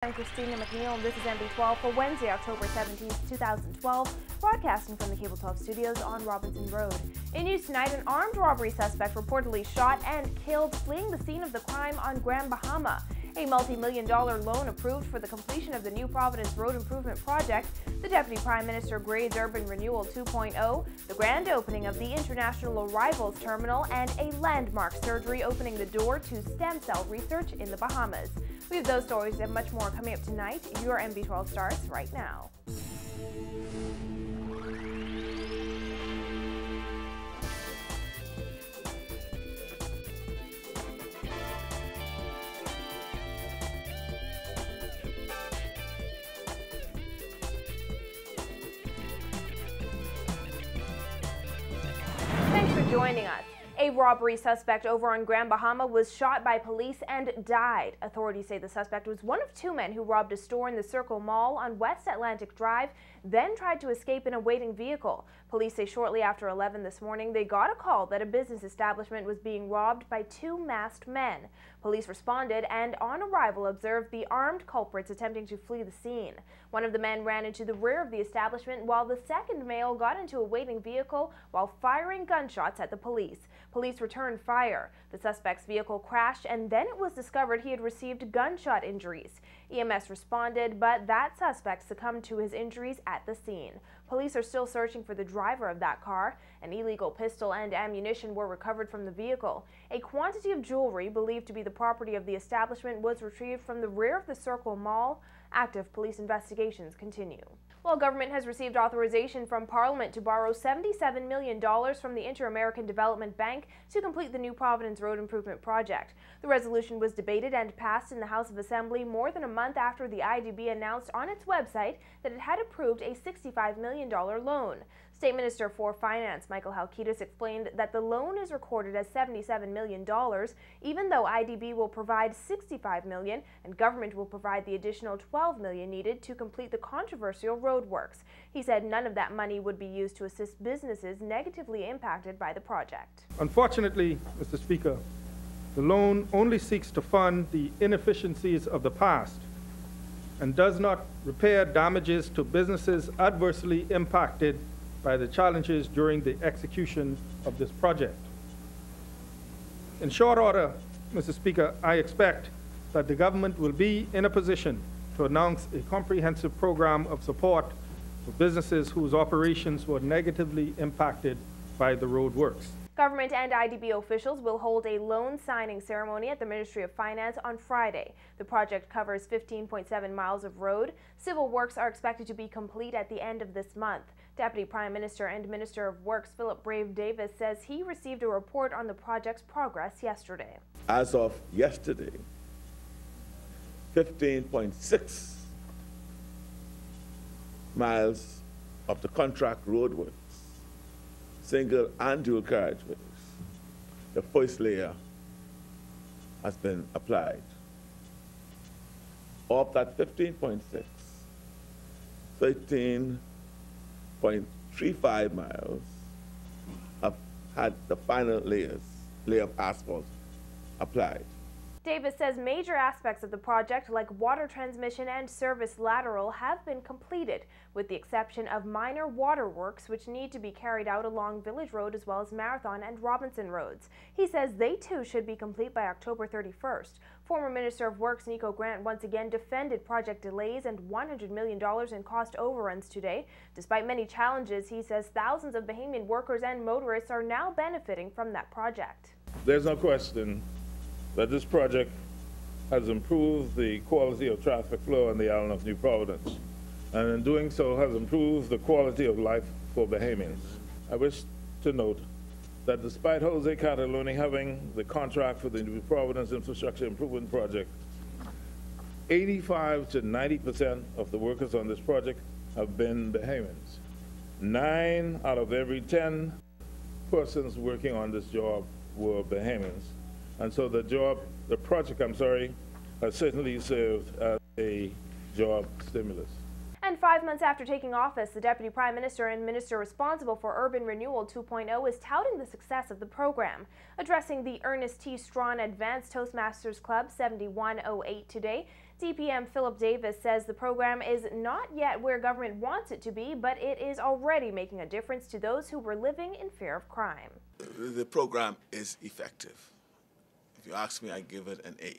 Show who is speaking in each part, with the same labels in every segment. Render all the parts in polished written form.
Speaker 1: I'm Christina McNeil, and this is MB12 for Wednesday, October 17, 2012, broadcasting from the Cable 12 studios on Robinson Road. In news tonight, an armed robbery suspect reportedly shot and killed fleeing the scene of the crime on Bahama. A multi-million-dollar loan approved for the completion of the New Providence Road Improvement Project. The Deputy Prime Minister grades Urban Renewal 2.0, the grand opening of the International Arrivals Terminal, and a landmark surgery opening the door to stem cell research in the Bahamas. We have those stories and much more coming up tonight. Your MB12 starts right now. Thanks for joining us. A robbery suspect over on Bahama was shot by police and died. Authorities say the suspect was one of two men who robbed a store in the Circle Mall on West Atlantic Drive, then tried to escape in a waiting vehicle. Police say shortly after 11 this morning, they got a call that a business establishment was being robbed by two masked men. Police responded and, on arrival, observed the armed culprits attempting to flee the scene. One of the men ran into the rear of the establishment, while the second male got into a waiting vehicle while firing gunshots at the police. Police returned fire. The suspect's vehicle crashed, and then it was discovered he had received gunshot injuries. EMS responded, but that suspect succumbed to his injuries at the scene. Police are still searching for the driver of that car. An illegal pistol and ammunition were recovered from the vehicle. A quantity of jewelry believed to be the property of the establishment was retrieved from the rear of the Circle Mall. Active police investigations continue. Well, government has received authorization from Parliament to borrow $77 million from the Inter-American Development Bank to complete the New Providence Road Improvement Project. The resolution was debated and passed in the House of Assembly more than a month after the IDB announced on its website that it had approved a $65 million loan. State Minister for Finance Michael Halkitis explained that the loan is recorded as $77 million, even though IDB will provide $65 million and government will provide the additional $12 million needed to complete the controversial roadworks. He said none of that money would be used to assist businesses negatively impacted by the project.
Speaker 2: Unfortunately, Mr. Speaker, the loan only seeks to fund the inefficiencies of the past and does not repair damages to businesses adversely impacted by the challenges during the execution of this project. In short order, Mr. Speaker, I expect that the government will be in a position to announce a comprehensive program of support for businesses whose operations were negatively impacted by the road works.
Speaker 1: Government and IDB officials will hold a loan signing ceremony at the Ministry of Finance on Friday. The project covers 15.7 miles of road. Civil works are expected to be complete at the end of this month. Deputy Prime Minister and Minister of Works Philip Brave Davis says he received a report on the project's progress yesterday.
Speaker 3: As of yesterday, 15.6 miles of the contract roadworks, single and dual carriageways, the first layer has been applied. Of that 15.6, 13.35 miles have had the final layer of asphalt applied.
Speaker 1: Davis says major aspects of the project, like water transmission and service lateral, have been completed, with the exception of minor waterworks which need to be carried out along Village Road as well as Marathon and Robinson Roads. He says they too should be complete by October 31st. Former Minister of Works Nico Grant once again defended project delays and $100 million in cost overruns today. Despite many challenges, he says thousands of Bahamian workers and motorists are now benefiting from that project.
Speaker 4: There's no question that this project has improved the quality of traffic flow on the island of New Providence, and in doing so has improved the quality of life for Bahamians. I wish to note that despite Jose Cataloni having the contract for the New Providence Infrastructure Improvement Project, 85 to 90% of the workers on this project have been Bahamians. 9 out of every 10 persons working on this job were Bahamians. And so the project has certainly served as a job stimulus.
Speaker 1: And 5 months after taking office, the Deputy Prime Minister and Minister responsible for Urban Renewal 2.0 is touting the success of the program. Addressing the Ernest T. Strawn Advanced Toastmasters Club 7108 today, DPM Philip Davis says the program is not yet where government wants it to be, but it is already making a difference to those who were living in fear of crime.
Speaker 3: The program is effective. If you ask me, I give it an A.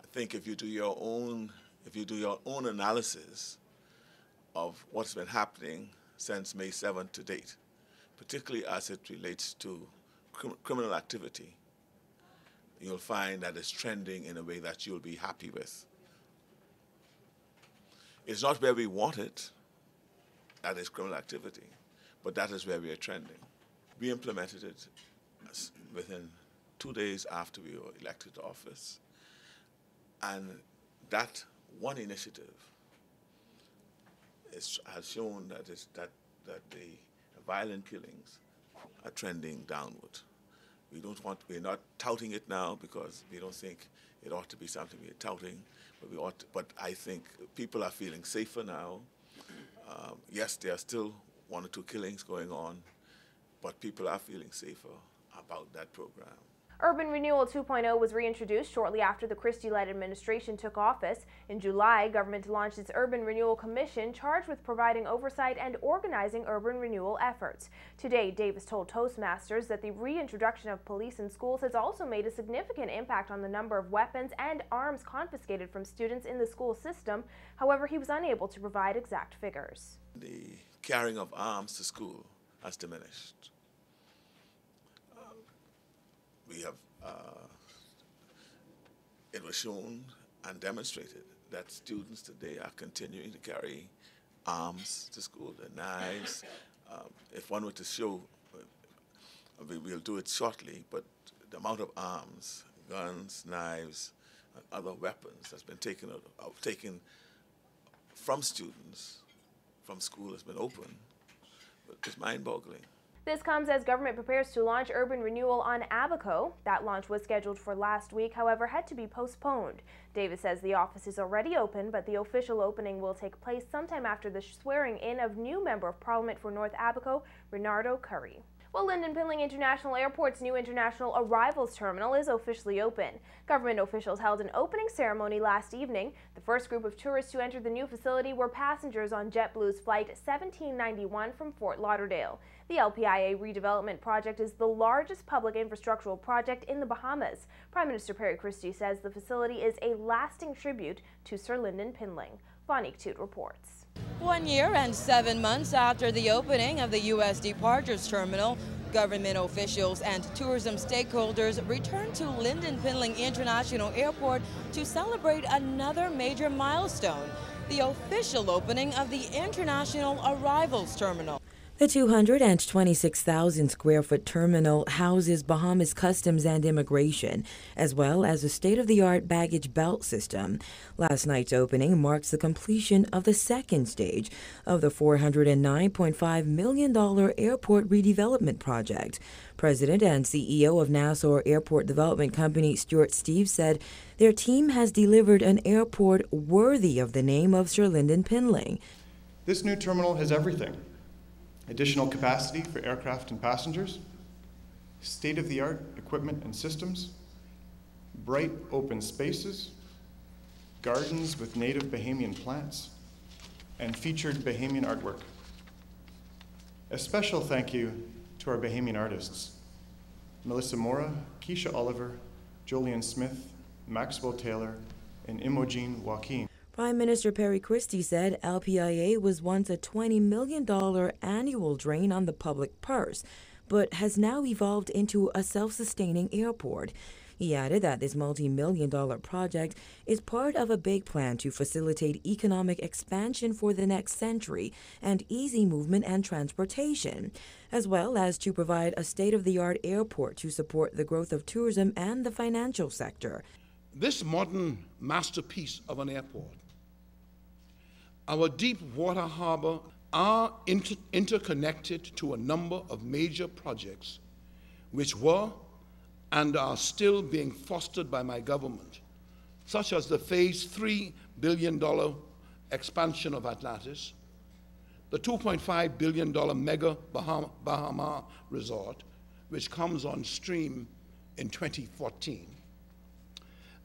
Speaker 3: I think if you do your own analysis of what's been happening since May 7th to date, particularly as it relates to criminal activity, you'll find that it's trending in a way that you'll be happy with. It's not where we want it, that is criminal activity, but that is where we are trending. We implemented it within 2 days after we were elected to office, and that one initiative has shown that the violent killings are trending downward. We're not touting it now because we don't think it ought to be something we're touting, but I think people are feeling safer now. Yes, there are still 1 or 2 killings going on, but people are feeling safer about that program.
Speaker 1: Urban Renewal 2.0 was reintroduced shortly after the Christie-led administration took office. In July, government launched its Urban Renewal Commission, charged with providing oversight and organizing urban renewal efforts. Today, Davis told Toastmasters that the reintroduction of police in schools has also made a significant impact on the number of weapons and arms confiscated from students in the school system. However, he was unable to provide exact figures.
Speaker 3: The carrying of arms to school has diminished. It was shown and demonstrated that students today are continuing to carry arms to school, their knives. If one were to show, we'll do it shortly, but the amount of arms, guns, knives, and other weapons that's been taken from students from school has been open. It's mind-boggling.
Speaker 1: This comes as government prepares to launch urban renewal on Abaco. That launch was scheduled for last week, however, had to be postponed. Davis says the office is already open, but the official opening will take place sometime after the swearing in of new Member of Parliament for North Abaco, Renardo Curry. Well, Lynden Pinling International Airport's new international arrivals terminal is officially open. Government officials held an opening ceremony last evening. The first group of tourists to enter the new facility were passengers on JetBlue's flight 1791 from Fort Lauderdale. The LPIA redevelopment project is the largest public infrastructural project in the Bahamas. Prime Minister Perry Christie says the facility is a lasting tribute to Sir Lynden Pinling. Vonique Toot reports.
Speaker 5: 1 year and 7 months after the opening of the U.S. departures terminal, government officials and tourism stakeholders returned to Lynden Pinling International Airport to celebrate another major milestone, the official opening of the International Arrivals Terminal.
Speaker 6: The 226,000 square foot terminal houses Bahamas Customs and Immigration, as well as a state-of-the-art baggage belt system. Last night's opening marks the completion of the second stage of the $409.5 million airport redevelopment project. President and CEO of Nassau Airport Development Company Stuart Steve said their team has delivered an airport worthy of the name of Sir Lynden Pinling.
Speaker 7: This new terminal has everything. Additional capacity for aircraft and passengers, state-of-the-art equipment and systems, bright open spaces, gardens with native Bahamian plants, and featured Bahamian artwork. A special thank you to our Bahamian artists, Melissa Mora, Keisha Oliver, Jolien Smith, Maxwell Taylor, and Imogen Joaquin.
Speaker 6: Prime Minister Perry Christie said LPIA was once a $20 million annual drain on the public purse, but has now evolved into a self-sustaining airport. He added that this multi-million-dollar project is part of a big plan to facilitate economic expansion for the next century and easy movement and transportation, as well as to provide a state-of-the-art airport to support the growth of tourism and the financial sector.
Speaker 8: This modern masterpiece of an airport, our deep water harbor, are interconnected to a number of major projects which were and are still being fostered by my government, such as the Phase $3 billion expansion of Atlantis, the $2.5 billion mega Bahama resort, which comes on stream in 2014,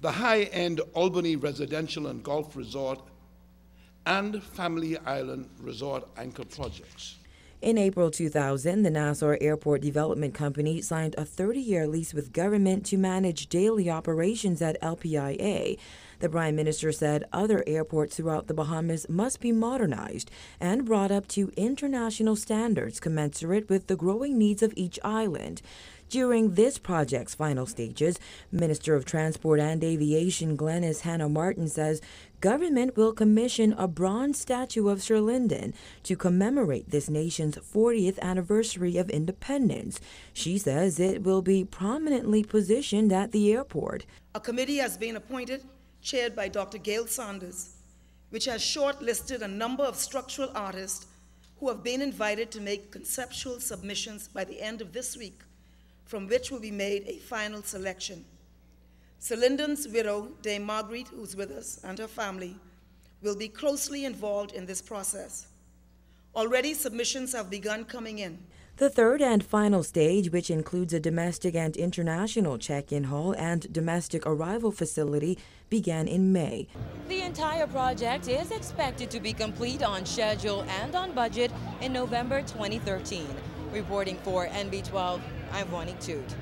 Speaker 8: the high-end Albany residential and golf resort, and Family Island resort anchor projects.
Speaker 6: In April 2000, the Nassau Airport Development Company signed a 30-year lease with government to manage daily operations at LPIA. The Prime Minister said other airports throughout the Bahamas must be modernized and brought up to international standards commensurate with the growing needs of each island. During this project's final stages, Minister of Transport and Aviation Glenys Hannah Martin says government will commission a bronze statue of Sir Lyndon to commemorate this nation's 40th anniversary of independence. She says it will be prominently positioned at the airport.
Speaker 9: A committee has been appointed, chaired by Dr. Gail Saunders, which has shortlisted a number of structural artists who have been invited to make conceptual submissions by the end of this week, from which will be made a final selection. Sir Lyndon's widow, Dame Marguerite, who's with us, and her family, will be closely involved in this process. Already submissions have begun coming in.
Speaker 6: The third and final stage, which includes a domestic and international check-in hall and domestic arrival facility, began in May.
Speaker 5: The entire project is expected to be complete on schedule and on budget in November 2013. Reporting for NB12, I'm Vonnie Toot.